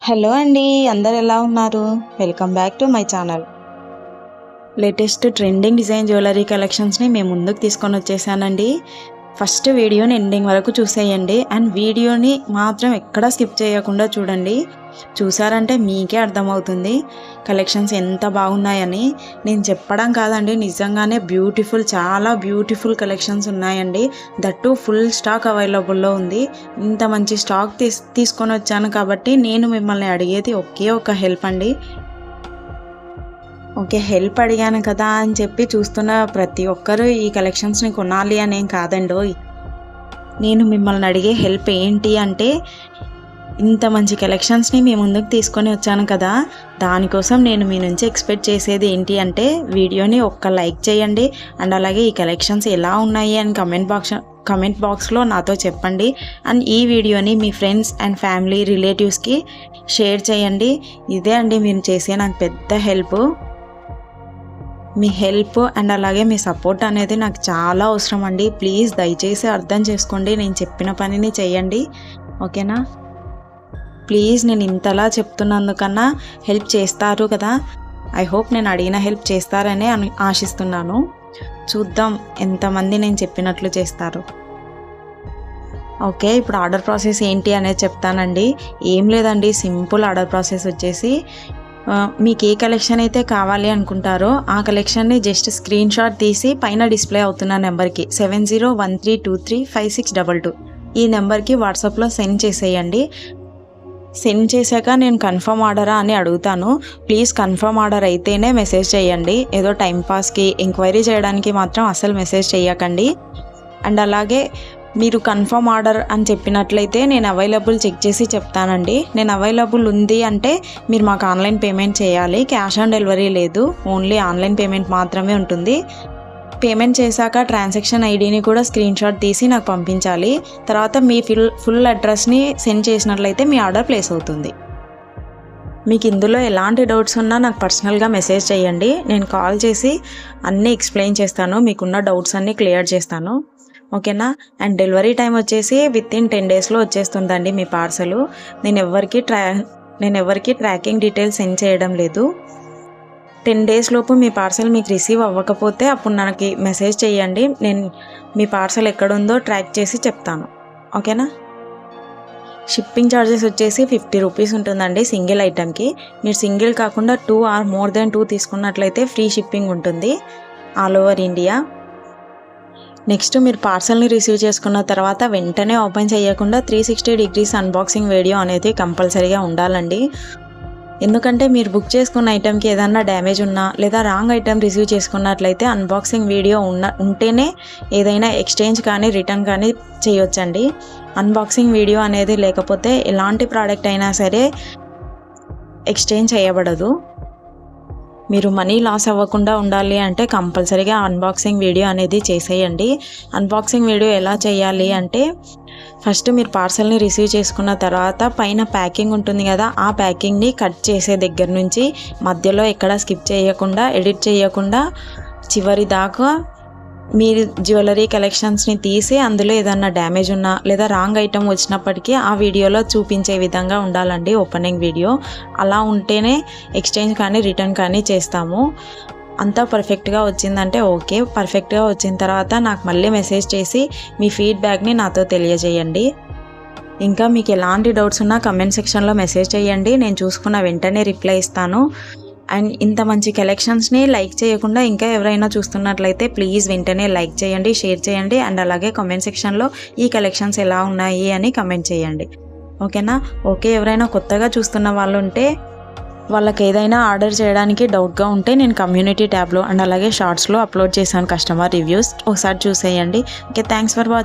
Hello అండి, అందరు ఎలా ఉన్నారు? Welcome back to my channel. Latest trending design jewellery కలెక్షన్స్ని మేము ముందుకు తీసుకొని వచ్చేసానండి. ఫస్ట్ వీడియోని ఎండింగ్ వరకు చూసేయండి అండ్ వీడియోని మాత్రం ఎక్కడా స్కిప్ చేయకుండా చూడండి. చూసారంటే మీకే అర్థమవుతుంది కలెక్షన్స్ ఎంత బాగున్నాయని. నేను చెప్పడం కాదండి, నిజంగానే చాలా బ్యూటిఫుల్ కలెక్షన్స్ ఉన్నాయండి. దట్టు ఫుల్ స్టాక్ అవైలబుల్లో ఉంది. ఇంత మంచి స్టాక్ తీసుకొని వచ్చాను కాబట్టి నేను మిమ్మల్ని అడిగేది ఒకే ఒక హెల్ప్ అండి. ఓకే, హెల్ప్ అడిగాను కదా అని చెప్పి చూస్తున్న ప్రతి ఒక్కరూ ఈ కలెక్షన్స్ని కొనాలి అనేం కాదండోయ్. నేను మిమ్మల్ని అడిగే హెల్ప్ ఏంటి అంటే, ఇంత మంచి కలెక్షన్స్ని మీ ముందుకు తీసుకొని వచ్చాను కదా, దానికోసం నేను మీ నుంచి ఎక్స్పెక్ట్ చేసేది ఏంటి అంటే, వీడియోని ఒక్క లైక్ చేయండి అండ్ అలాగే ఈ కలెక్షన్స్ ఎలా ఉన్నాయి అని కమెంట్ బాక్స్లో నాతో చెప్పండి. అండ్ ఈ వీడియోని మీ ఫ్రెండ్స్ అండ్ ఫ్యామిలీ రిలేటివ్స్కి షేర్ చేయండి. ఇదే అండి మీరు చేసే నాకు పెద్ద హెల్ప్. మీ హెల్ప్ అండ్ అలాగే మీ సపోర్ట్ అనేది నాకు చాలా అవసరం అండి. ప్లీజ్ దయచేసి అర్థం చేసుకోండి, నేను చెప్పిన పనిని చేయండి, ఓకేనా? ప్లీజ్ నేను ఇంతలా చెప్తున్నందుకన్నా హెల్ప్ చేస్తారు కదా. ఐ హోప్ నేను అడిగిన హెల్ప్ చేస్తారనే ఆశిస్తున్నాను. చూద్దాం ఎంతమంది నేను చెప్పినట్లు చేస్తారు. ఓకే, ఇప్పుడు ఆర్డర్ ప్రాసెస్ ఏంటి అనేది చెప్తానండి. ఏం లేదండి, సింపుల్ ఆర్డర్ ప్రాసెస్ వచ్చేసి, మీకు ఏ కలెక్షన్ అయితే కావాలి అనుకుంటారో ఆ కలెక్షన్ని జస్ట్ స్క్రీన్ షాట్ తీసి పైన డిస్ప్లే అవుతున్న నెంబర్కి 7013235622 ఈ నెంబర్కి వాట్సాప్లో సెండ్ చేసేయండి. సెండ్ చేశాక నేను కన్ఫర్మ్ ఆర్డరా అని అడుగుతాను. ప్లీజ్ కన్ఫర్మ్ ఆర్డర్ అయితేనే మెసేజ్ చేయండి. ఏదో టైంపాస్కి ఎంక్వైరీ చేయడానికి మాత్రం అసలు మెసేజ్ చేయకండి. అండ్ అలాగే మీరు కన్ఫర్మ్ ఆర్డర్ అని చెప్పినట్లయితే నేను అవైలబుల్ చెక్ చేసి చెప్తానండి. నేను అవైలబుల్ ఉంది అంటే మీరు మాకు ఆన్లైన్ పేమెంట్ చేయాలి. క్యాష్ ఆన్ డెలివరీ లేదు, ఓన్లీ ఆన్లైన్ పేమెంట్ మాత్రమే ఉంటుంది. పేమెంట్ చేశాక ట్రాన్సాక్షన్ ఐడిని కూడా స్క్రీన్ షాట్ తీసి నాకు పంపించాలి. తర్వాత మీ ఫుల్ అడ్రస్ని సెండ్ చేసినట్లయితే మీ ఆర్డర్ ప్లేస్ అవుతుంది. మీకు ఇందులో ఎలాంటి డౌట్స్ ఉన్నా నాకు పర్సనల్గా మెసేజ్ చేయండి. నేను కాల్ చేసి అన్నీ ఎక్స్ప్లెయిన్ చేస్తాను, మీకున్న డౌట్స్ అన్నీ క్లియర్ చేస్తాను, ఓకేనా? అండ్ డెలివరీ టైం వచ్చేసి వితిన్ 10 డేస్లో వచ్చేస్తుందండి మీ పార్సలు. నేను ఎవరికి ట్రాకింగ్ డీటెయిల్స్ సెండ్ చేయడం లేదు. 10 డేస్ లోపు మీ పార్సల్ మీకు రిసీవ్ అవ్వకపోతే అప్పుడు నాకు మెసేజ్ చేయండి. నేను మీ పార్సల్ ఎక్కడుందో ట్రాక్ చేసి చెప్తాను, ఓకేనా? షిప్పింగ్ ఛార్జెస్ వచ్చేసి 50 రూపీస్ ఉంటుందండి సింగిల్ ఐటెంకి. మీరు సింగిల్ కాకుండా 2 ఆర్ మోర్ దెన్ 2 తీసుకున్నట్లయితే ఫ్రీ షిప్పింగ్ ఉంటుంది ఆల్ ఓవర్ ఇండియా. నెక్స్ట్ మీరు పార్సల్ని రిసీవ్ చేసుకున్న తర్వాత వెంటనే ఓపెన్ చేయకుండా 360 డిగ్రీస్ అన్బాక్సింగ్ వీడియో అనేది కంపల్సరీగా ఉండాలండి. ఎందుకంటే మీరు బుక్ చేసుకున్న ఐటెంకి ఏదన్నా డ్యామేజ్ ఉన్నా లేదా రాంగ్ ఐటెం రిసీవ్ చేసుకున్నట్లయితే అన్బాక్సింగ్ వీడియో ఉంటేనే ఏదైనా ఎక్స్చేంజ్ కానీ రిటర్న్ కానీ చేయొచ్చండి. అన్బాక్సింగ్ వీడియో అనేది లేకపోతే ఎలాంటి ప్రోడక్ట్ అయినా సరే ఎక్స్చేంజ్ చేయబడదు. మీరు మనీ లాస్ అవ్వకుండా ఉండాలి అంటే కంపల్సరీగా అన్బాక్సింగ్ వీడియో అనేది చేసేయండి. అన్బాక్సింగ్ వీడియో ఎలా చేయాలి అంటే, ఫస్ట్ మీరు పార్సల్ని రిసీవ్ చేసుకున్న తర్వాత పైన ప్యాకింగ్ ఉంటుంది కదా, ఆ ప్యాకింగ్ని కట్ చేసే దగ్గర నుంచి మధ్యలో ఎక్కడ స్కిప్ చేయకుండా, ఎడిట్ చేయకుండా చివరి దాకా మీరు జ్యువెలరీ కలెక్షన్స్ని తీసి అందులో ఏదన్నా డ్యామేజ్ ఉన్నా లేదా రాంగ్ ఐటమ్ వచ్చినప్పటికీ ఆ వీడియోలో చూపించే విధంగా ఉండాలండి ఓపెనింగ్ వీడియో. అలా ఉంటేనే ఎక్స్చేంజ్ కానీ రిటర్న్ కానీ చేస్తాము. అంతా పర్ఫెక్ట్గా వచ్చిందంటే ఓకే. పర్ఫెక్ట్గా వచ్చిన తర్వాత నాకు మళ్ళీ మెసేజ్ చేసి మీ ఫీడ్బ్యాక్ని నాతో తెలియజేయండి. ఇంకా మీకు ఎలాంటి డౌట్స్ ఉన్నా కమెంట్ సెక్షన్లో మెసేజ్ చేయండి, నేను చూసుకున్న వెంటనే రిప్లై ఇస్తాను. అండ్ ఇంత మంచి కలెక్షన్స్ని లైక్ చేయకుండా ఇంకా ఎవరైనా చూస్తున్నట్లయితే ప్లీజ్ వెంటనే లైక్ చేయండి, షేర్ చేయండి అండ్ అలాగే కామెంట్ సెక్షన్లో ఈ కలెక్షన్స్ ఎలా ఉన్నాయి అని కమెంట్ చేయండి, ఓకేనా? ఓకే, ఎవరైనా కొత్తగా చూస్తున్న వాళ్ళు ఉంటే వాళ్ళకి ఏదైనా ఆర్డర్ చేయడానికి డౌట్గా ఉంటే నేను కమ్యూనిటీ ట్యాబ్లో అండ్ అలాగే షార్ట్స్లో అప్లోడ్ చేశాను కస్టమర్ రివ్యూస్, ఒకసారి చూసేయండి. Okay, thanks for watching.